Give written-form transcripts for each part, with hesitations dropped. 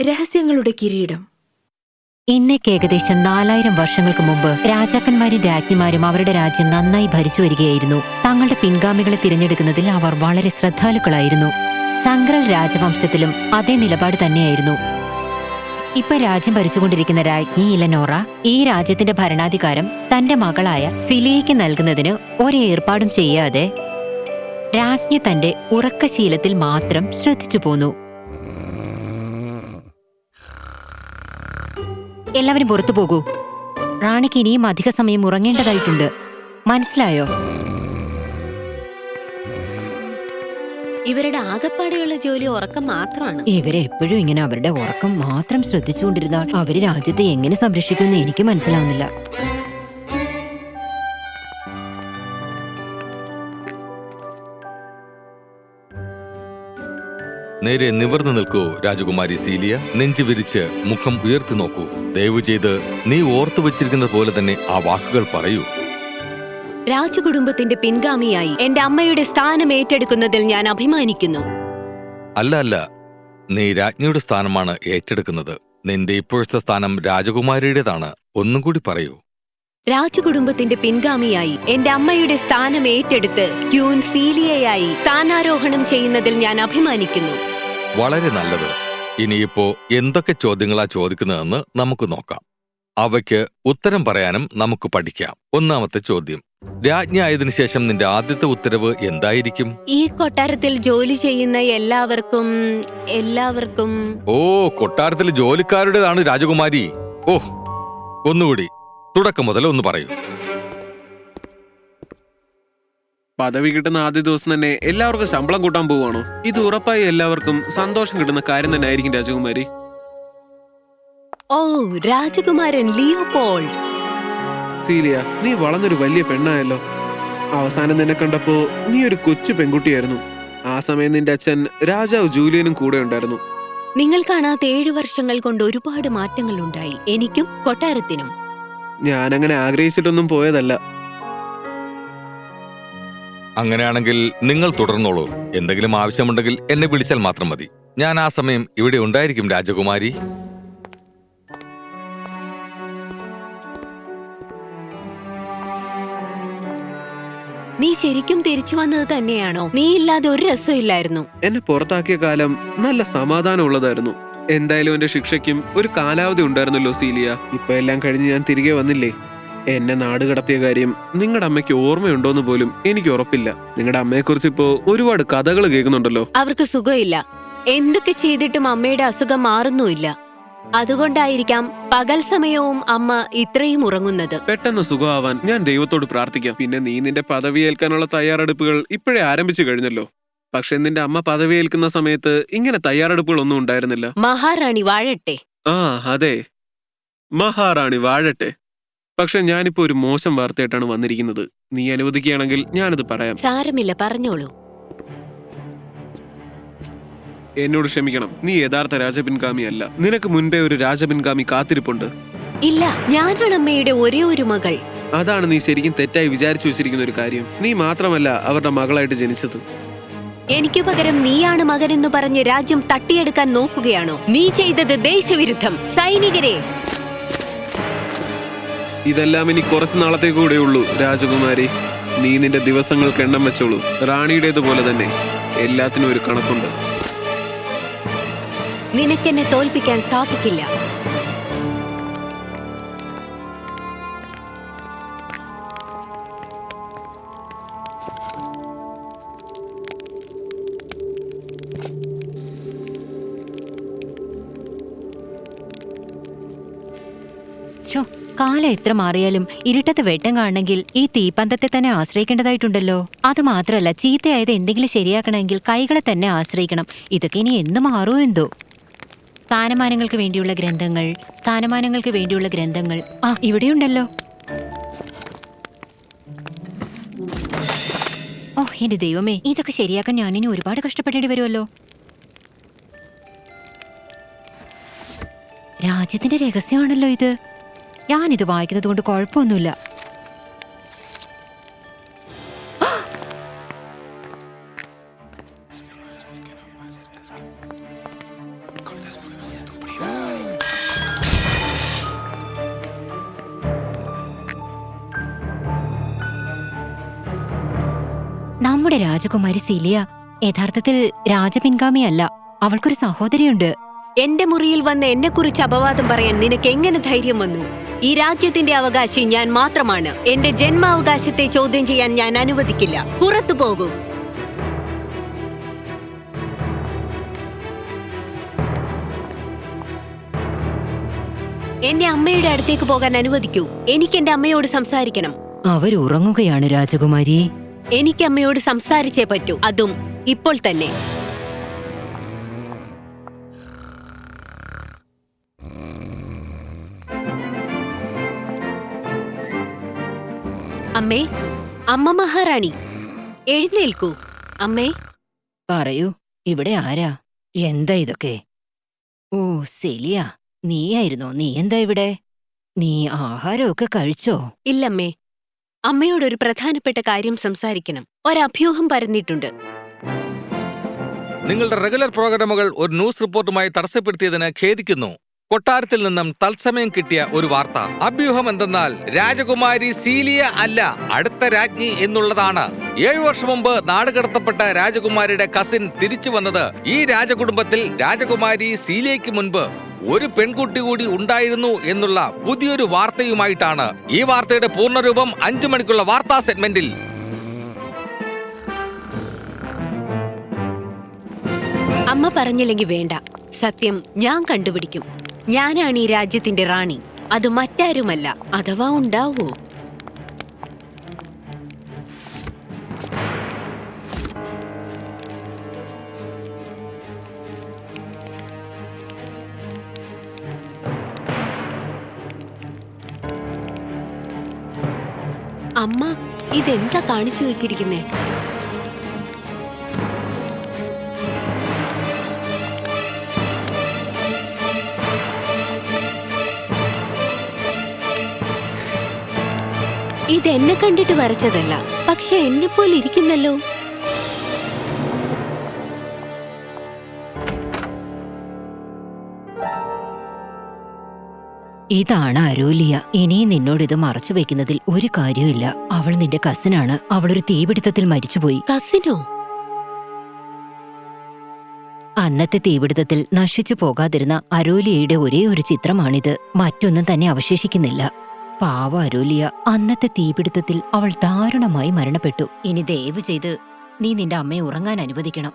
രഹസ്യങ്ങളുടെ കിരീടം. ഇന്നേക്ക് ഏകദേശം 4000 വർഷങ്ങൾക്ക് മുമ്പ് രാജാക്കന്മാരും രാജ്ഞിമാരും അവരുടെ രാജ്യം നന്നായി ഭരിച്ചു വരികയായിരുന്നു. തങ്ങളുടെ പിൻഗാമികളെ തിരഞ്ഞെടുക്കുന്നതിൽ അവർ വളരെ ശ്രദ്ധാലുക്കളായിരുന്നു. സംഗ്രൽ രാജവംശത്തിലും അതേ നിലപാട് തന്നെയായിരുന്നു. ഇപ്പൊ രാജ്യം ഭരിച്ചുകൊണ്ടിരിക്കുന്ന രാജ്ഞി ഇലനോറ ഈ രാജ്യത്തിന്റെ ഭരണാധികാരം തന്റെ മകളായ സിലിയയ്ക്ക് നൽകുന്നതിന് ഒരേർപ്പാടും ചെയ്യാതെ രാജ്ഞി തന്റെ ഉറക്കശീലത്തിൽ മാത്രം ശ്രദ്ധിച്ചു പോന്നു. എല്ലാവരും പുറത്തു പോകൂ. റാണിക്ക് ഇനിയും അധിക സമയം ഉറങ്ങേണ്ടതായിട്ടുണ്ട്. മനസ്സിലായോ? ഇവരുടെ ആകപ്പാടെയുള്ള ജോലി ഉറക്കം മാത്രമാണ്. ഇവരെ എപ്പോഴും ഇങ്ങനെ അവരുടെ ഉറക്കം മാത്രം ശ്രദ്ധിച്ചുകൊണ്ടിരുന്നാൽ അവര് രാജ്യത്തെ എങ്ങനെ സംരക്ഷിക്കുമെന്ന് എനിക്ക് മനസ്സിലാവുന്നില്ല. നേരെ നിവർന്നു നിൽക്കൂ രാജകുമാരി സീലിയ. നെഞ്ചു വിരിച്ച് മുഖം ഉയർത്തി നോക്കൂ. ദയവ് ചെയ്ത് നീ ഓർത്തു വച്ചിരിക്കുന്നത് പോലെ തന്നെ ആ വാക്കുകൾ പറയൂ. രാജകുടുംബത്തിന്റെ പിൻഗാമിയായി എന്റെ അമ്മയുടെ സ്ഥാനം ഏറ്റെടുക്കുന്നതിൽ ഞാൻ അഭിമാനിക്കുന്നു. അല്ല, നീ രാജ്ഞിയുടെ സ്ഥാനമാണ് ഏറ്റെടുക്കുന്നത്. നിന്റെ ഇപ്പോഴത്തെ സ്ഥാനം രാജകുമാരിയുടേതാണ്. ഒന്നും കൂടി പറയൂ. രാജകുടുംബത്തിന്റെ പിൻഗാമിയായി എന്റെ അമ്മയുടെ സ്ഥാനം ഏറ്റെടുത്ത് ക്യൂൻ സീലിയയായി സ്ഥാനാരോഹണം ചെയ്യുന്നതിൽ ഞാൻ അഭിമാനിക്കുന്നു. വളരെ നല്ലത്. ഇനിയിപ്പോ എന്തൊക്കെ ചോദ്യങ്ങളാ ചോദിക്കുന്നതെന്ന് നമുക്ക് നോക്കാം. അവയ്ക്ക് ഉത്തരം പറയാനും നമുക്ക് പഠിക്കാം. ഒന്നാമത്തെ ചോദ്യം, രാജ്ഞി ആയതിനു ശേഷം നിന്റെ ആദ്യത്തെ ഉത്തരവ് എന്തായിരിക്കും? ഈ കൊട്ടാരത്തിൽ ജോലി ചെയ്യുന്ന എല്ലാവർക്കും കൊട്ടാരത്തിലെ ജോലിക്കാരുടേതാണ് രാജകുമാരി. ഒന്നുകൂടി തുടക്കം മുതൽ ഒന്ന് പറയൂ. പദവി കിട്ടുന്ന ആദ്യ ദിവസം തന്നെ എല്ലാവർക്കും ശമ്പളം കൂട്ടാൻ പോവാണോ? ഇത് ഉറപ്പായി എല്ലാവർക്കും സന്തോഷം കിട്ടുന്ന കാര്യം തന്നെ ആയിരിക്കും രാജകുമാരി. രാജകുമാരൻ ലിയോപോൾഡ്. സീലിയ, നീ വളർന്നൊരു വലിയ പെണ്ണായല്ലോ. അവസാനം നിന്നെ കണ്ടപ്പോ നീ ഒരു കൊച്ചു പെൺകുട്ടിയായിരുന്നു. ആ സമയം നിന്റെ അച്ഛൻ രാജാവ് ജൂലിയനും കൂടെ ഉണ്ടായിരുന്നു. നിങ്ങൾ കാണാത്ത 7 വർഷങ്ങൾ കൊണ്ട് ഒരുപാട് മാറ്റങ്ങൾ ഉണ്ടായി, എനിക്കും കൊട്ടാരത്തിനും. ഞാനങ്ങനെ ആഗ്രഹിച്ചിട്ടൊന്നും പോയതല്ല. അങ്ങനെയാണെങ്കിൽ നിങ്ങൾ തുടർന്നോളൂ. എന്തെങ്കിലും ആവശ്യമുണ്ടെങ്കിൽ എന്നെ വിളിച്ചാൽ മാത്രം മതി. ഞാൻ ആ സമയം ഇവിടെ ഉണ്ടായിരിക്കും രാജകുമാരി. നീ ശരിക്കും തിരിച്ചു വന്നത് തന്നെയാണോ? നീ ഇല്ലാതെ ഒരു രസമില്ലായിരുന്നു. എന്നെ പുറത്താക്കിയ കാലം നല്ല സമാധാനമുള്ളതായിരുന്നു. എന്തായാലും എന്റെ ശിക്ഷയ്ക്കും ഒരു കാലാവധി ഉണ്ടായിരുന്നല്ലോ സീലിയ. ഇപ്പൊ എല്ലാം കഴിഞ്ഞ് ഞാൻ തിരികെ വന്നില്ലേ. എന്നെ നാട് കടത്തിയ കാര്യം നിങ്ങളുടെ അമ്മയ്ക്ക് ഓർമ്മയുണ്ടോന്ന് പോലും എനിക്ക് ഉറപ്പില്ല. നിങ്ങളുടെ അമ്മയെക്കുറിച്ച് ഇപ്പോ ഒരുപാട് കഥകൾ കേൾക്കുന്നുണ്ടല്ലോ. അവർക്ക് സുഖമില്ല. എന്തൊക്കെ ചെയ്തിട്ടും അമ്മയുടെ അസുഖം മാറുന്നുമില്ല. അതുകൊണ്ടായിരിക്കാം പകൽ സമയവും അമ്മ ഇത്രയും ഉറങ്ങുന്നത്. പെട്ടെന്ന് സുഖമാവാൻ ഞാൻ ദൈവത്തോട് പ്രാർത്ഥിക്കാം. പിന്നെ നീ നിന്റെ പദവി ഏൽക്കാനുള്ള തയ്യാറെടുപ്പുകൾ ഇപ്പോഴേ ആരംഭിച്ചു കഴിഞ്ഞല്ലോ. പക്ഷെ നിന്റെ അമ്മ പദവിയേൽക്കുന്ന സമയത്ത് ഇങ്ങനെ തയ്യാറെടുപ്പുകളൊന്നും ഉണ്ടായിരുന്നില്ല. മഹാറാണി വാഴട്ടെ. അതെ, മഹാറാണി വാഴട്ടെ. പക്ഷെ ഞാനിപ്പോ ഒരു മോശം വാർത്തയായിട്ടാണ് വന്നിരിക്കുന്നത്. നീ അനുവദിക്കുകയാണെങ്കിൽ ഞാനത് പറയാം. സാരമില്ല, പറഞ്ഞോളൂ. എന്നോട് ക്ഷമിക്കണം. നീ യഥാർത്ഥ രാജപിൻഗാമിയല്ല. നിനക്ക് മുൻപേ ഒരു രാജപിൻഗാമി കാത്തിരിപ്പുണ്ട്. ഇല്ല, ഞാനാണ് അമ്മയുടെ ഒരേ ഒരു മകൾ. അതാണ് നീ ശരിക്കും തെറ്റായി വിചാരിച്ചു വെച്ചിരിക്കുന്ന ഒരു കാര്യം. നീ മാത്രമല്ല അവരുടെ മകളായിട്ട് ജനിച്ചത്. എനിക്ക് പകരം നീയാണ് മകനെന്ന് പറഞ്ഞ് രാജ്യം തട്ടിയെടുക്കാൻ നോക്കുകയാണോ? നീ ചെയ്തത് ദേശവിരുദ്ധം. സൈനികരെ, ഇതെല്ലാം ഇനി കുറച്ചു നാളത്തേക്ക് കൂടെ ഉള്ളൂ രാജകുമാരി. നീ നിന്റെ ദിവസങ്ങൾക്ക് എണ്ണം വെച്ചോളൂ. റാണിയുടേതുപോലെ തന്നെ എല്ലാത്തിനും ഒരു കണക്കുണ്ട്. നിനക്കെന്നെ തോൽപ്പിക്കാൻ സാധിക്കില്ല. കാലം എത്ര മാറിയാലും ഇരുട്ടത്ത് വെട്ടം കാണണമെങ്കിൽ ഈ തീപ്പന്തത്തെ തന്നെ ആശ്രയിക്കേണ്ടതായിട്ടുണ്ടല്ലോ. അത് മാത്രമല്ല, ചീത്തയായത് എന്തെങ്കിലും ശരിയാക്കണമെങ്കിൽ കൈകളെ തന്നെ ആശ്രയിക്കണം. ഇതൊക്കെ ഇനി എന്ന് മാറുമോ എന്തോ. സ്ഥാനമാനങ്ങൾക്ക് വേണ്ടിയുള്ള ഗ്രന്ഥങ്ങൾ ഇവിടെയുണ്ടല്ലോ. എന്റെ ദൈവമേ, ഇതൊക്കെ ശരിയാക്കാൻ ഞാനിനി ഒരുപാട് കഷ്ടപ്പെടേണ്ടി വരുമല്ലോ. രാജ്യത്തിന്റെ രഹസ്യമാണല്ലോ ഇത്. ഞാനിത് വായിക്കുന്നത് കൊണ്ട് കുഴപ്പമൊന്നുമില്ല. നമ്മുടെ രാജകുമാരി സീലിയ യഥാർത്ഥത്തിൽ രാജപിൻഗാമിയല്ല. അവൾക്കൊരു സഹോദരിയുണ്ട്. എന്റെ മുറിയിൽ വന്ന് എന്നെക്കുറിച്ച് അപവാദം പറയാൻ നിനക്ക് എങ്ങനെ ധൈര്യം വന്നു? ഈ രാജ്യത്തിന്റെ അവകാശി ഞാൻ മാത്രമാണ്. എന്റെ ജന്മാവകാശത്തെ ചോദ്യം ചെയ്യാൻ ഞാൻ അനുവദിക്കില്ല. പുറത്തു പോകൂ. എന്നെ അമ്മയുടെ അടുത്തേക്ക് പോകാൻ അനുവദിക്കൂ. എനിക്ക് എന്റെ അമ്മയോട് സംസാരിക്കണം. അവരുറങ്ങുകയാണ് രാജകുമാരി. എനിക്ക് അമ്മയോട് സംസാരിച്ചേ പറ്റൂ, അതും ഇപ്പോൾ തന്നെ. അമ്മേ, അമ്മ മഹാറാണി, എഴുന്നേൽക്കൂ. അമ്മേ. പറയൂ, ഇവിടെ ആരാ? എന്താ ഇതൊക്കെ? ഓ സെലിയ, നീയായിരുന്നോ? നീ എന്താ ഇവിടെ? നീ ആഹാരമൊക്കെ കഴിച്ചോ? ഇല്ലമ്മേ, അമ്മയോടൊരു പ്രധാനപ്പെട്ട കാര്യം സംസാരിക്കണം. ഒരഭ്യൂഹം പരന്നിട്ടുണ്ട്. നിങ്ങളുടെ റെഗുലർ പ്രോഗ്രാമുകൾ ഒരു ന്യൂസ് റിപ്പോർട്ടുമായി തടസ്സപ്പെടുത്തിയതിന് ഖേദിക്കുന്നു. കൊട്ടാരത്തിൽ നിന്നും തത്സമയം കിട്ടിയ ഒരു വാർത്ത. അഭ്യൂഹം എന്തെന്നാൽ രാജകുമാരി സീലിയ അല്ല അടുത്ത രാജ്ഞി എന്നുള്ളതാണ്. 7 വർഷം മുമ്പ് നാടുകടത്തപ്പെട്ട രാജകുമാരിയുടെ കസിൻ തിരിച്ചു വന്നത് ഈ രാജകുടുംബത്തിൽ രാജകുമാരി സീലിയയ്ക്ക് മുൻപ് ഒരു പെൺകുട്ടി കൂടി ഉണ്ടായിരുന്നു എന്നുള്ള പുതിയൊരു വാർത്തയുമായിട്ടാണ്. ഈ വാർത്തയുടെ പൂർണ്ണരൂപം 5 മണിക്കുള്ള വാർത്താ സെഗ്മെന്റിൽ. അമ്മ പറഞ്ഞില്ലെങ്കിൽ വേണ്ട. സത്യം ഞാൻ കണ്ടുപിടിക്കും. ഞാനാണ് ഈ രാജ്യത്തിന്റെ റാണി. അത് മറ്റാരുമല്ല. അഥവാ ഉണ്ടാവോ? അമ്മ, ഇതെന്താ കാണിച്ചു വെച്ചിരിക്കുന്നേ? ഇതെന്നെ കണ്ടിട്ട് വരച്ചതല്ല, പക്ഷെ എന്നെ പോലെ ഇരിക്കുന്നല്ലോ. ഇതാണ് അരോലിയ. ഇനി നിന്നോടിത് മറച്ചു വെക്കുന്നതിൽ ഒരു കാര്യമില്ല. അവൾ നിന്റെ കസിനാണ്. അവളൊരു തീപിടുത്തത്തിൽ മരിച്ചുപോയി. കസിനോ? അന്നത്തെ തീപിടുത്തത്തിൽ നശിച്ചു പോകാതിരുന്ന അരോലിയയുടെ ഒരേ ഒരു ചിത്രമാണിത്. മറ്റൊന്നും തന്നെ അവശേഷിക്കുന്നില്ല. പാവ അരോലിയ, അന്നത്തെ തീപിടുത്തത്തിൽ അവൾ ദാരുണമായി മരണപ്പെട്ടു. ഇനി ദയവ് ചെയ്ത് നീ നിന്റെ അമ്മയെ ഉറങ്ങാൻ അനുവദിക്കണം.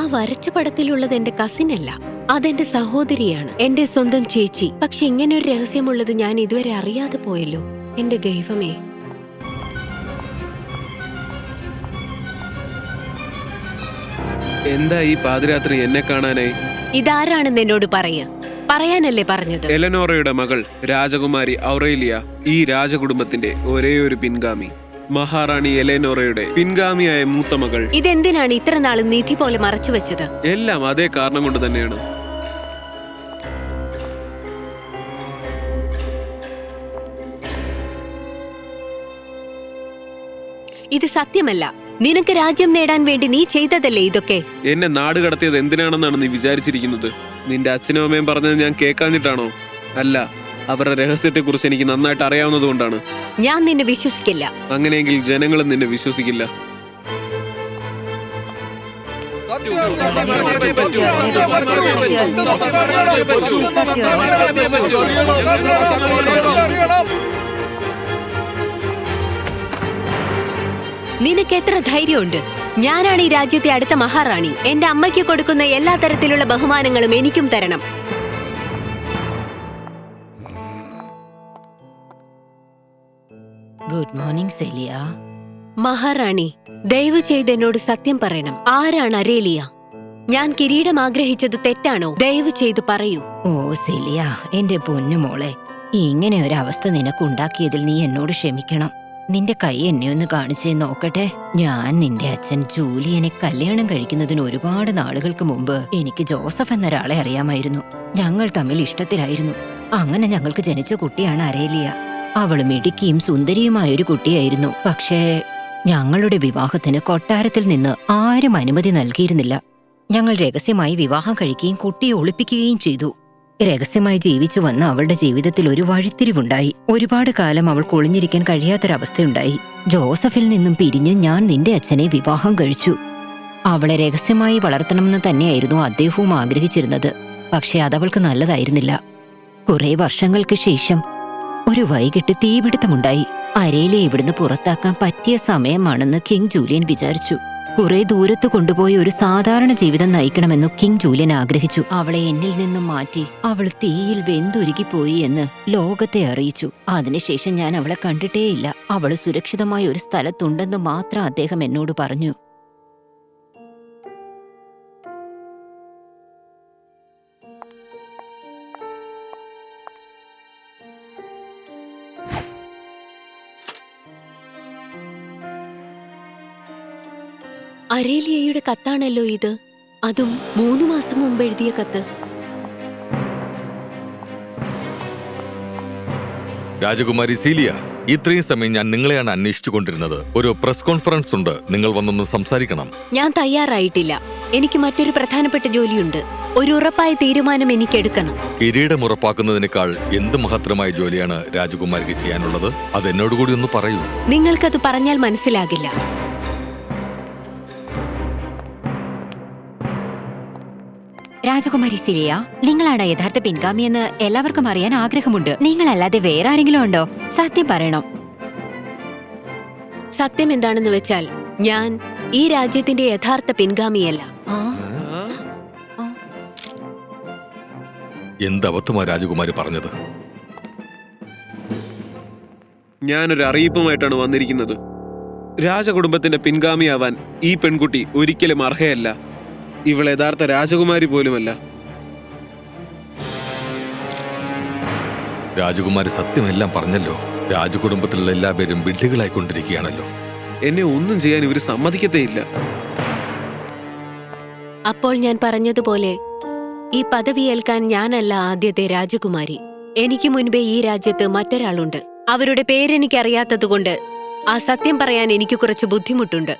ആ വരച്ച പടത്തിലുള്ളത് എന്റെ കസിനല്ല, അതെന്റെ സഹോദരിയാണ്, എന്റെ സ്വന്തം ചേച്ചി. പക്ഷെ ഇങ്ങനൊരു രഹസ്യമുള്ളത് ഞാൻ ഇതുവരെ അറിയാതെ പോയല്ലോ. എന്റെ ദൈവമേ. എന്താ ഈ പാതിരാത്രി എന്നെ കാണാനായി? ഇതാരാണെന്ന് എന്നോട് പറയാനല്ലേ പറഞ്ഞത്? എലനോറയുടെ മകൾ രാജകുമാരി ഔറേലിയ, ഈ രാജകുടുംബത്തിന്റെ ഒരേയൊരു പിൻഗാമി. മഹാറാണി എലനോറയുടെ പിൻഗാമിയായ മൂത്ത മകൾ. ഇതെന്തിനാണ് ഇത്ര നാളും നിധി പോലെ മറച്ചു വെച്ചത്? എല്ലാം അതേ കാരണം കൊണ്ട് തന്നെയാണ്. ഇത് സത്യമല്ല. നിനക്ക് രാജ്യം നേടാൻ വേണ്ടി നീ ചെയ്തതല്ലേ ഇതൊക്കെ? എന്നെ നാട് കടത്തിയത് എന്തിനാണെന്നാണ് നീ വിചാരിച്ചിരിക്കുന്നത്? നിന്റെ അച്ഛനും അമ്മയും പറഞ്ഞത് ഞാൻ കേൾക്കാഞ്ഞിട്ടാണോ? അല്ല, അവരുടെ രഹസ്യത്തെക്കുറിച്ച് എനിക്ക് നന്നായിട്ട് അറിയാവുന്നതുകൊണ്ടാണ്. ഞാൻ നിന്നെ വിശ്വസിക്കില്ല. അങ്ങനെയെങ്കിൽ ജനങ്ങളും നിന്നെ വിശ്വസിക്കില്ല. നിനക്ക് എത്ര ധൈര്യമുണ്ട്? ഞാനാണ് ഈ രാജ്യത്തെ അടുത്ത മഹാറാണി. എന്റെ അമ്മയ്ക്ക് കൊടുക്കുന്ന എല്ലാ തരത്തിലുള്ള ബഹുമാനങ്ങളും എനിക്കും തരണം. Good morning Selye. മഹാറാണി, ദയവ് ചെയ്ത് എന്നോട് സത്യം പറയണം. ആരാണ് അരേലിയ? ഞാൻ കിരീടം ആഗ്രഹിച്ചത് തെറ്റാണോ? ദയവ് ചെയ്ത് പറയൂ. ഓ സെലിയ, എന്റെ പൊന്നുമോളെ, ഇങ്ങനെ ഒരു അവസ്ഥ നിനക്കുണ്ടാക്കിയതിൽ നീ എന്നോട് ക്ഷമിക്കണം. നിന്റെ കൈ എന്നെ ഒന്ന് കാണിച്ചേ നോക്കട്ടെ. ഞാൻ നിന്റെ അച്ഛൻ ജൂലിയനെ കല്യാണം കഴിക്കുന്നതിന് ഒരുപാട് നാളുകൾക്ക് മുമ്പ് എനിക്ക് ജോസഫ് എന്നൊരാളെ അറിയാമായിരുന്നു. ഞങ്ങൾ തമ്മിൽ ഇഷ്ടത്തിലായിരുന്നു. അങ്ങനെ ഞങ്ങൾക്ക് ജനിച്ച കുട്ടിയാണ് അരേലിയ. അവൾ മിടുക്കിയും സുന്ദരിയുമായ ഒരു കുട്ടിയായിരുന്നു. പക്ഷേ ഞങ്ങളുടെ വിവാഹത്തിന് കൊട്ടാരത്തിൽ നിന്ന് ആരും അനുമതി നൽകിയിരുന്നില്ല. ഞങ്ങൾ രഹസ്യമായി വിവാഹം കഴിക്കുകയും കുട്ടിയെ ഒളിപ്പിക്കുകയും ചെയ്തു. രഹസ്യമായി ജീവിച്ചു വന്ന അവളുടെ ജീവിതത്തിൽ ഒരു വഴിത്തിരിവുണ്ടായി. ഒരുപാട് കാലം അവൾക്ക് ഒളിഞ്ഞിരിക്കാൻ കഴിയാത്തൊരവസ്ഥയുണ്ടായി. ജോസഫിൽ നിന്നും പിരിഞ്ഞ് ഞാൻ നിന്റെ അച്ഛനെ വിവാഹം കഴിച്ചു. അവളെ രഹസ്യമായി വളർത്തണമെന്ന് തന്നെയായിരുന്നു അദ്ദേഹവും ആഗ്രഹിച്ചിരുന്നത്. പക്ഷെ അതവൾക്ക് നല്ലതായിരുന്നില്ല. കുറെ വർഷങ്ങൾക്ക് ശേഷം ഒരു വൈകിട്ട് തീപിടുത്തമുണ്ടായി. അരയിലെ ഇവിടുന്ന് പുറത്താക്കാൻ പറ്റിയ സമയമാണെന്ന് കിങ് ജൂലിയൻ വിചാരിച്ചു. കുറെ ദൂരത്ത് കൊണ്ടുപോയി ഒരു സാധാരണ ജീവിതം നയിക്കണമെന്നു കിങ് ജൂലിയൻ ആഗ്രഹിച്ചു. അവളെ എന്നിൽ നിന്നും മാറ്റി അവൾ തീയിൽ വെന്തുരുകിപ്പോയി എന്ന് ലോകത്തെ അറിയിച്ചു. അതിനുശേഷം ഞാൻ അവളെ കണ്ടിട്ടേയില്ല. അവൾ സുരക്ഷിതമായ ഒരു സ്ഥലത്തുണ്ടെന്ന് മാത്രം അദ്ദേഹം എന്നോട് പറഞ്ഞു. അരേലിയയുടെ കത്താണല്ലോ ഇത്. അതും 3 മാസം മുമ്പ് എഴുതിയ കത്ത്. രാജകുമാരി സീലിയ, ഇത്രയും സമയം ഞാൻ നിങ്ങളെയാണ് അന്വേഷിച്ചു കൊണ്ടിരുന്നത്. ഒരു പ്രസ് കോൺഫറൻസ് ഉണ്ട്, നിങ്ങൾ വന്നൊന്ന് സംസാരിക്കണം. ഞാൻ തയ്യാറായിട്ടില്ല. എനിക്ക് മറ്റൊരു പ്രധാനപ്പെട്ട ജോലിയുണ്ട്. ഒരു ഉറപ്പായ തീരുമാനം എനിക്ക് എടുക്കണം. കിരീടം ഉറപ്പാക്കുന്നതിനേക്കാൾ എന്ത് മഹത്തരമായ ജോലിയാണ് രാജകുമാരിക്ക് ചെയ്യാനുള്ളത്? അതെന്നോട് കൂടി ഒന്ന് പറയൂ. നിങ്ങൾക്കത് പറഞ്ഞാൽ മനസ്സിലാകില്ല. രാജകുമാരി സിലിയ, നിങ്ങളാണ് യഥാർത്ഥ പിൻഗാമിയെന്ന് എല്ലാവർക്കും അറിയാൻ ആഗ്രഹമുണ്ട്. നിങ്ങളല്ലാതെ വേറെ ആരെങ്കിലും ഉണ്ടോ? സത്യം പറയണം. സത്യം എന്താണെന്ന് വെച്ചാൽ ഞാൻ ഈ രാജ്യത്തിന്റെ യഥാർത്ഥ പിൻഗാമിയല്ല. എന്തബദ്ധമാ രാജകുമാരി പറഞ്ഞത്? ഞാനൊരു അറിയിപ്പുമായിട്ടാണ് വന്നിരിക്കുന്നത്. രാജകുടുംബത്തിന്റെ പിൻഗാമിയാവാൻ ഈ പെൺകുട്ടി ഒരിക്കലും അർഹയല്ല. ഇവൾ യഥാർത്ഥ രാജകുമാരി പോലുമല്ല. രാജകുമാരി സത്യമെല്ലാം പറഞ്ഞല്ലോ. രാജകുടുംബത്തിലുള്ള എല്ലാവരും വിഡ്ഢികളായിക്കൊണ്ടിരിക്കുകയാണല്ലോ. എന്നെ ഒന്നും ചെയ്യാൻ ഇവര് സമ്മതിക്കത്തേയില്ല. അപ്പോൾ ഞാൻ പറഞ്ഞതുപോലെ ഈ പദവി ഏൽക്കാൻ ഞാനല്ല ആദ്യത്തെ രാജകുമാരി. എനിക്ക് മുൻപേ ഈ രാജ്യത്ത് മറ്റൊരാളുണ്ട്. അവരുടെ പേരെനിക്കറിയാത്തതുകൊണ്ട് ആ സത്യം പറയാൻ എനിക്ക് കുറച്ച് ബുദ്ധിമുട്ടുണ്ട്.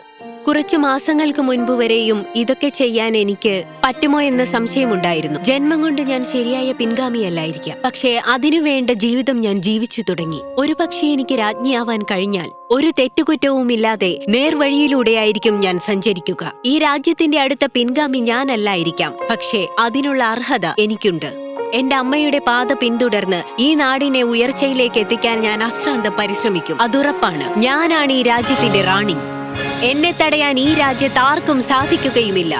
കുറച്ചു മാസങ്ങൾക്ക് മുൻപ് വരെയും ഇതൊക്കെ ചെയ്യാൻ എനിക്ക് പറ്റുമോ എന്ന സംശയമുണ്ടായിരുന്നു. ജന്മം കൊണ്ട് ഞാൻ ശരിയായ പിൻഗാമിയല്ലായിരിക്കാം, പക്ഷേ അതിനുവേണ്ട ജീവിതം ഞാൻ ജീവിച്ചു തുടങ്ങി. ഒരുപക്ഷെ എനിക്ക് രാജ്ഞിയാവാൻ കഴിഞ്ഞാൽ ഒരു തെറ്റുകുറ്റവുമില്ലാതെ നേർവഴിയിലൂടെയായിരിക്കും ഞാൻ സഞ്ചരിക്കുക. ഈ രാജ്യത്തിന്റെ അടുത്ത പിൻഗാമി ഞാനല്ലായിരിക്കാം, പക്ഷേ അതിനുള്ള അർഹത എനിക്കുണ്ട്. എന്റെ അമ്മയുടെ പാത പിന്തുടർന്ന് ഈ നാടിനെ ഉയർച്ചയിലേക്ക് എത്തിക്കാൻ ഞാൻ അശ്രാന്തം പരിശ്രമിക്കും. അതുറപ്പാണ്. ഞാനാണ് ഈ രാജ്യത്തിന്റെ റാണി. എന്നെ തടയാൻ ഈ രാജ്യത്ത് ആർക്കും സാധിക്കുകയുമില്ല.